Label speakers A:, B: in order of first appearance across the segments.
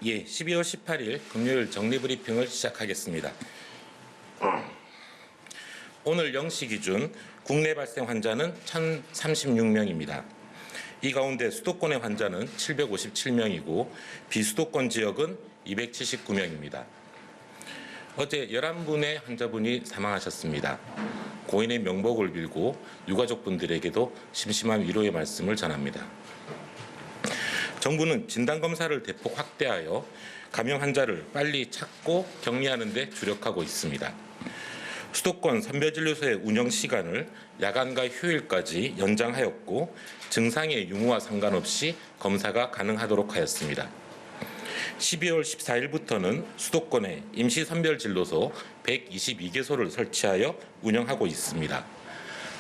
A: 예, 12월 18일 금요일 정리브리핑을 시작하겠습니다. 오늘 0시 기준 국내 발생 환자는 1,036명입니다. 이 가운데 수도권의 환자는 757명이고 비수도권 지역은 279명입니다. 어제 11분의 환자분이 사망하셨습니다. 고인의 명복을 빌고 유가족분들에게도 심심한 위로의 말씀을 전합니다. 정부는 진단검사를 대폭 확대하여 감염 환자를 빨리 찾고 격리하는 데 주력하고 있습니다. 수도권 선별진료소의 운영 시간을 야간과 휴일까지 연장하였고 증상의 유무와 상관없이 검사가 가능하도록 하였습니다. 12월 14일부터는 수도권에 임시선별진료소 122개소를 설치하여 운영하고 있습니다.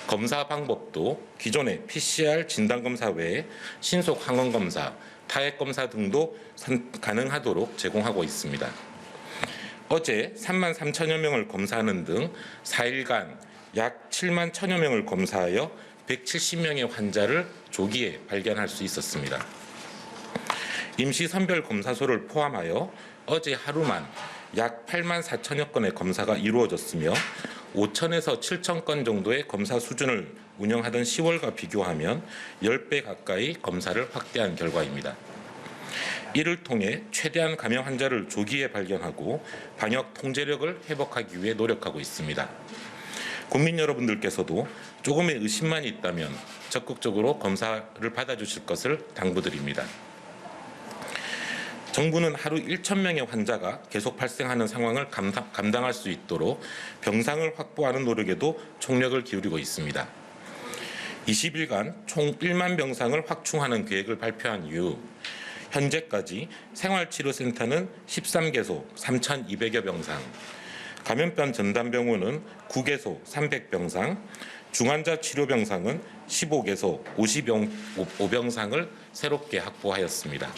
A: 검사 방법도 기존의 PCR 진단검사 외에 신속 항원검사, 타액검사 등도 가능하도록 제공하고 있습니다. 어제 3만 3천여 명을 검사하는 등 4일간 약 7만 1천여 명을 검사하여 170명의 환자를 조기에 발견할 수 있었습니다. 임시선별검사소를 포함하여 어제 하루만 약 8만 4천여 건의 검사가 이루어졌으며 5천에서 7천 건 정도의 검사 수준을 운영하던 10월과 비교하면 10배 가까이 검사를 확대한 결과입니다. 이를 통해 최대한 감염 환자를 조기에 발견하고 방역 통제력을 회복하기 위해 노력하고 있습니다. 국민 여러분들께서도 조금의 의심만 있다면 적극적으로 검사를 받아주실 것을 당부드립니다. 정부는 하루 1,000명의 환자가 계속 발생하는 상황을 감당할 수 있도록 병상을 확보하는 노력에도 총력을 기울이고 있습니다. 20일간 총 1만 병상을 확충하는 계획을 발표한 이후 현재까지 생활치료센터는 13개소 3,200여 병상, 감염병 전담병원은 9개소 300병상, 중환자 치료병상은 15개소 55병상을 새롭게 확보하였습니다.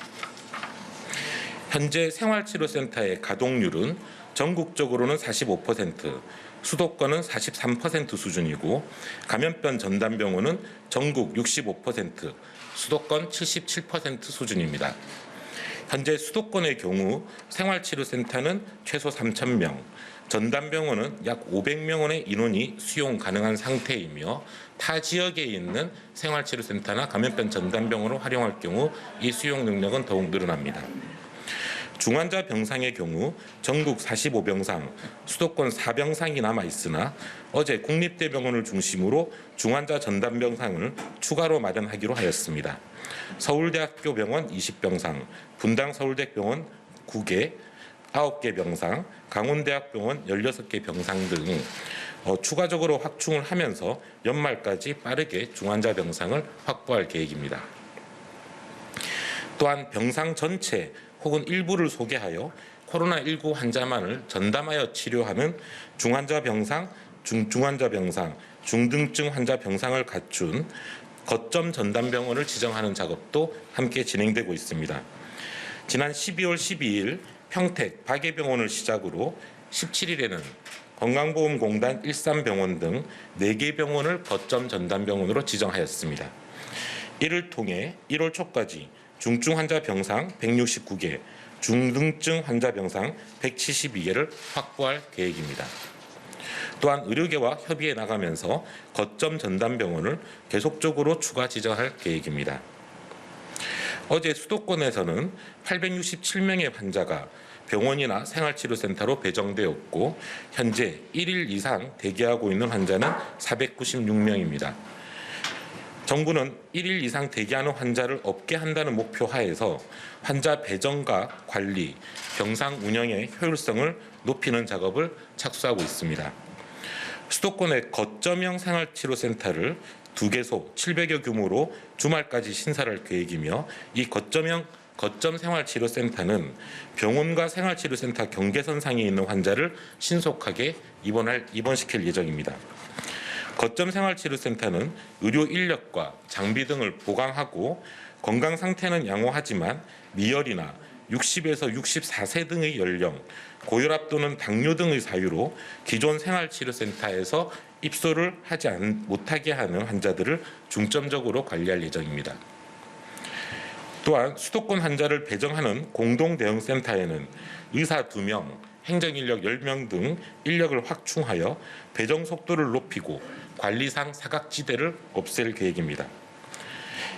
A: 현재 생활치료센터의 가동률은 전국적으로는 45%, 수도권은 43% 수준이고 감염병 전담병원은 전국 65%, 수도권 77% 수준입니다. 현재 수도권의 경우 생활치료센터는 최소 3,000명, 전담병원은 약 500명원의 인원이 수용 가능한 상태이며 타 지역에 있는 생활치료센터나 감염병 전담병원을 활용할 경우 이 수용 능력은 더욱 늘어납니다. 중환자 병상의 경우 전국 45병상, 수도권 4병상이 남아있으나 어제 국립대병원을 중심으로 중환자 전담병상을 추가로 마련하기로 하였습니다. 서울대학교 병원 20병상, 분당서울대병원 9개, 9개 병상, 강원대학병원 16개 병상 등 추가적으로 확충을 하면서 연말까지 빠르게 중환자 병상을 확보할 계획입니다. 또한 병상 전체 혹은 일부를 소개하여 코로나19 환자만을 전담하여 치료하는 중환자 병상, 중환자 병상, 중등증 환자 병상을 갖춘 거점 전담병원을 지정하는 작업도 함께 진행되고 있습니다. 지난 12월 12일 평택 박예병원을 시작으로 17일에는 건강보험공단 일산병원 등 4개 병원을 거점 전담병원으로 지정하였습니다. 이를 통해 1월 초까지 중증 환자 병상 169개, 중등증 환자 병상 172개를 확보할 계획입니다. 또한 의료계와 협의해 나가면서 거점 전담병원을 계속적으로 추가 지정할 계획입니다. 어제 수도권에서는 867명의 환자가 병원이나 생활치료센터로 배정되었고 현재 1일 이상 대기하고 있는 환자는 496명입니다. 정부는 1일 이상 대기하는 환자를 없게 한다는 목표 하에서 환자 배정과 관리, 병상 운영의 효율성을 높이는 작업을 착수하고 있습니다. 수도권의 거점형 생활치료센터를 2개소 700여 규모로 주말까지 신설할 계획이며 이 거점 생활치료센터는 병원과 생활치료센터 경계선상에 있는 환자를 신속하게 입원시킬 예정입니다. 거점 생활치료센터는 의료 인력과 장비 등을 보강하고 건강 상태는 양호하지만 미열이나 60에서 64세 등의 연령, 고혈압 또는 당뇨 등의 사유로 기존 생활치료센터에서 입소를 못하게 하는 환자들을 중점적으로 관리할 예정입니다. 또한 수도권 환자를 배정하는 공동대응센터에는 의사 2명, 행정인력 10명 등 인력을 확충하여 배정 속도를 높이고 관리상 사각지대를 없앨 계획입니다.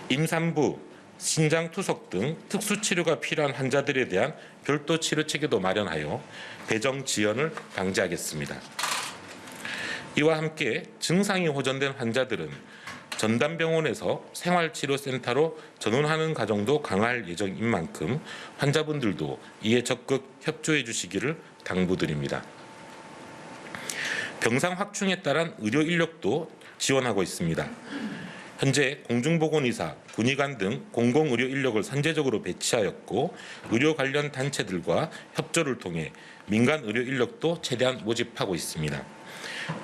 A: 임산부, 신장투석 등 특수치료가 필요한 환자들에 대한 별도 치료체계도 마련하여 배정 지연을 방지하겠습니다. 이와 함께 증상이 호전된 환자들은 전담병원에서 생활치료센터로 전원하는 과정도 강화할 예정인 만큼 환자분들도 이에 적극 협조해 주시기를 당부드립니다. 병상 확충에 따른 의료 인력도 지원하고 있습니다. 현재 공중보건의사, 군의관 등 공공의료 인력을 선제적으로 배치하였고 의료 관련 단체들과 협조를 통해 민간 의료 인력도 최대한 모집하고 있습니다.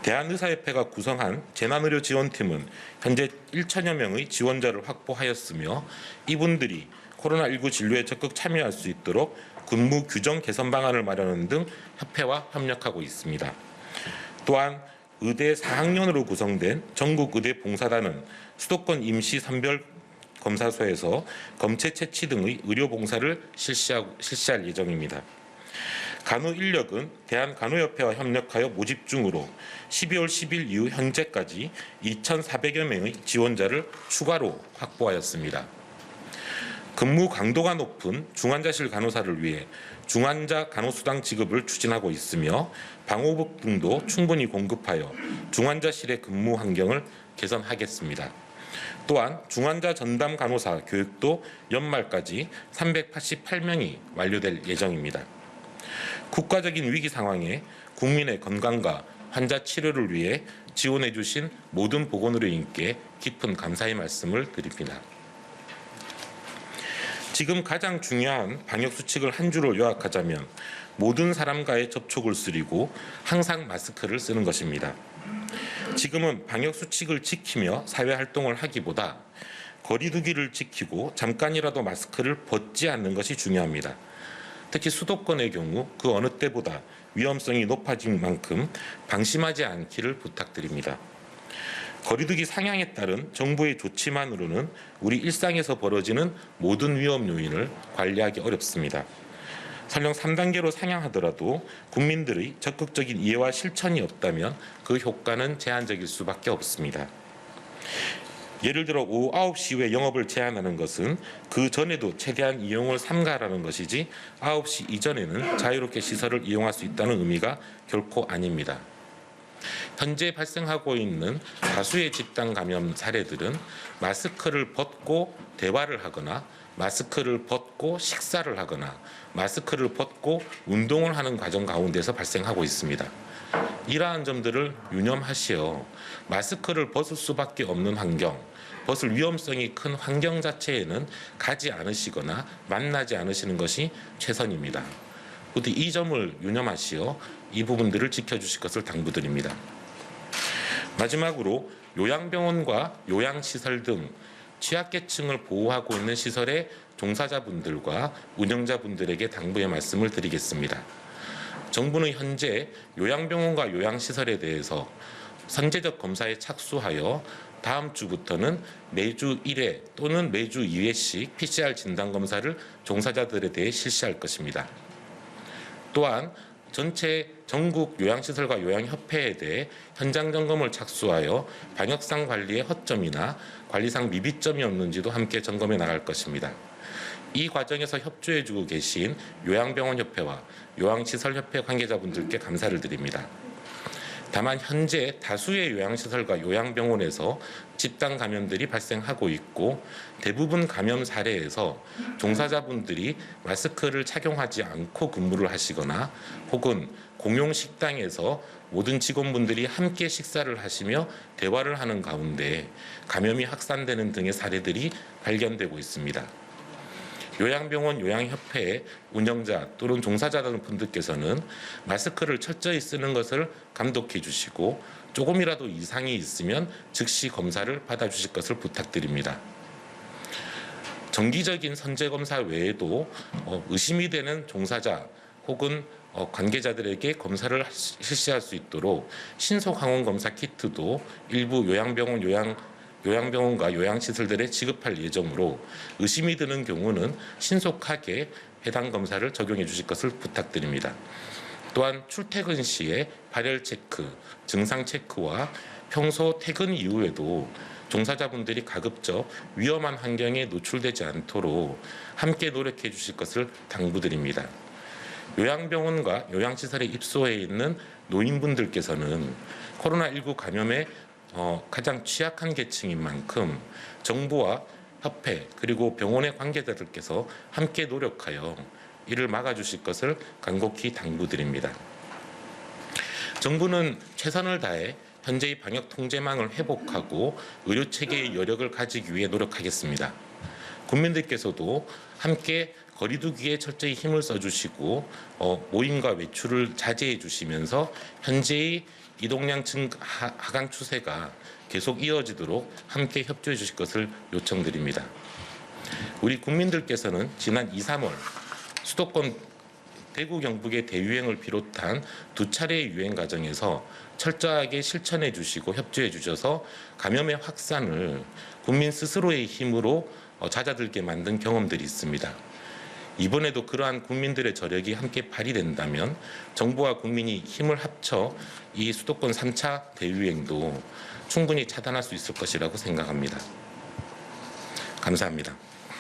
A: 대한의사협회가 구성한 재난의료 지원팀은 현재 1천여 명의 지원자를 확보하였으며 이분들이 코로나19 진료에 적극 참여할 수 있도록 근무 규정 개선 방안을 마련하는 등 협회와 협력하고 있습니다. 또한 의대 4학년으로 구성된 전국의대봉사단은 수도권 임시선별검사소에서 검체 채취 등의 의료봉사를 실시할 예정입니다. 간호 인력은 대한간호협회와 협력하여 모집 중으로 12월 10일 이후 현재까지 2,400여 명의 지원자를 추가로 확보하였습니다. 근무 강도가 높은 중환자실 간호사를 위해 중환자 간호수당 지급을 추진하고 있으며 방호복 등도 충분히 공급하여 중환자실의 근무 환경을 개선하겠습니다. 또한 중환자 전담 간호사 교육도 연말까지 388명이 완료될 예정입니다. 국가적인 위기 상황에 국민의 건강과 환자 치료를 위해 지원해 주신 모든 보건의료인께 깊은 감사의 말씀을 드립니다. 지금 가장 중요한 방역수칙을 한 줄로 요약하자면 모든 사람과의 접촉을 줄이고 항상 마스크를 쓰는 것입니다. 지금은 방역수칙을 지키며 사회활동을 하기보다 거리두기를 지키고 잠깐이라도 마스크를 벗지 않는 것이 중요합니다. 특히 수도권의 경우 그 어느 때보다 위험성이 높아진 만큼 방심하지 않기를 부탁드립니다. 거리두기 상향에 따른 정부의 조치만으로는 우리 일상에서 벌어지는 모든 위험 요인을 관리하기 어렵습니다. 설령 3단계로 상향하더라도 국민들의 적극적인 이해와 실천이 없다면 그 효과는 제한적일 수밖에 없습니다. 예를 들어 오후 9시 이후에 영업을 제한하는 것은 그 전에도 최대한 이용을 삼가라는 것이지 9시 이전에는 자유롭게 시설을 이용할 수 있다는 의미가 결코 아닙니다. 현재 발생하고 있는 다수의 집단 감염 사례들은 마스크를 벗고 대화를 하거나 마스크를 벗고 식사를 하거나 마스크를 벗고 운동을 하는 과정 가운데서 발생하고 있습니다. 이러한 점들을 유념하시어 마스크를 벗을 수밖에 없는 환경, 벗을 위험성이 큰 환경 자체에는 가지 않으시거나 만나지 않으시는 것이 최선입니다. 부디 이 점을 유념하시어 이 부분들을 지켜주실 것을 당부드립니다. 마지막으로 요양병원과 요양시설 등 취약계층을 보호하고 있는 시설의 종사자분들과 운영자분들에게 당부의 말씀을 드리겠습니다. 정부는 현재 요양병원과 요양시설에 대해서 선제적 검사에 착수하여 다음 주부터는 매주 1회 또는 매주 2회씩 PCR 진단검사를 종사자들에 대해 실시할 것입니다. 또한 전체 전국 요양시설과 요양협회에 대해 현장 점검을 착수하여 방역상 관리의 허점이나 관리상 미비점이 없는지도 함께 점검해 나갈 것입니다. 이 과정에서 협조해주고 계신 요양병원협회와 요양시설협회 관계자분들께 감사를 드립니다. 다만 현재 다수의 요양시설과 요양병원에서 집단 감염들이 발생하고 있고 대부분 감염 사례에서 종사자분들이 마스크를 착용하지 않고 근무를 하시거나 혹은 공용 식당에서 모든 직원분들이 함께 식사를 하시며 대화를 하는 가운데 감염이 확산되는 등의 사례들이 발견되고 있습니다. 요양병원 요양협회의 운영자 또는 종사자분들께서는 마스크를 철저히 쓰는 것을 감독해 주시고 조금이라도 이상이 있으면 즉시 검사를 받아주실 것을 부탁드립니다. 정기적인 선제검사 외에도 의심이 되는 종사자 혹은 관계자들에게 검사를 실시할 수 있도록 신속 항원 검사 키트도 일부 요양병원 요양병원과 요양시설들에 지급할 예정으로 의심이 드는 경우는 신속하게 해당 검사를 적용해 주실 것을 부탁드립니다. 또한 출퇴근 시에 발열 체크, 증상 체크와 평소 퇴근 이후에도 종사자분들이 가급적 위험한 환경에 노출되지 않도록 함께 노력해 주실 것을 당부드립니다. 요양병원과 요양시설에 입소해 있는 노인분들께서는 코로나19 감염에 가장 취약한 계층인 만큼 정부와 협회 그리고 병원의 관계자들께서 함께 노력하여 이를 막아주실 것을 간곡히 당부드립니다. 정부는 최선을 다해 현재의 방역 통제망을 회복하고 의료 체계의 여력을 가지기 위해 노력하겠습니다. 국민들께서도 함께 거리 두기에 철저히 힘을 써주시고 모임과 외출을 자제해 주시면서 현재의 이동량 하강 추세가 계속 이어지도록 함께 협조해 주실 것을 요청드립니다. 우리 국민들께서는 지난 2, 3월 수도권 대구 경북의 대유행을 비롯한 두 차례의 유행 과정에서 철저하게 실천해 주시고 협조해 주셔서 감염의 확산을 국민 스스로의 힘으로 잦아들게 만든 경험들이 있습니다. 이번에도 그러한 국민들의 저력이 함께 발휘된다면 정부와 국민이 힘을 합쳐 이 수도권 3차 대유행도 충분히 차단할 수 있을 것이라고 생각합니다. 감사합니다.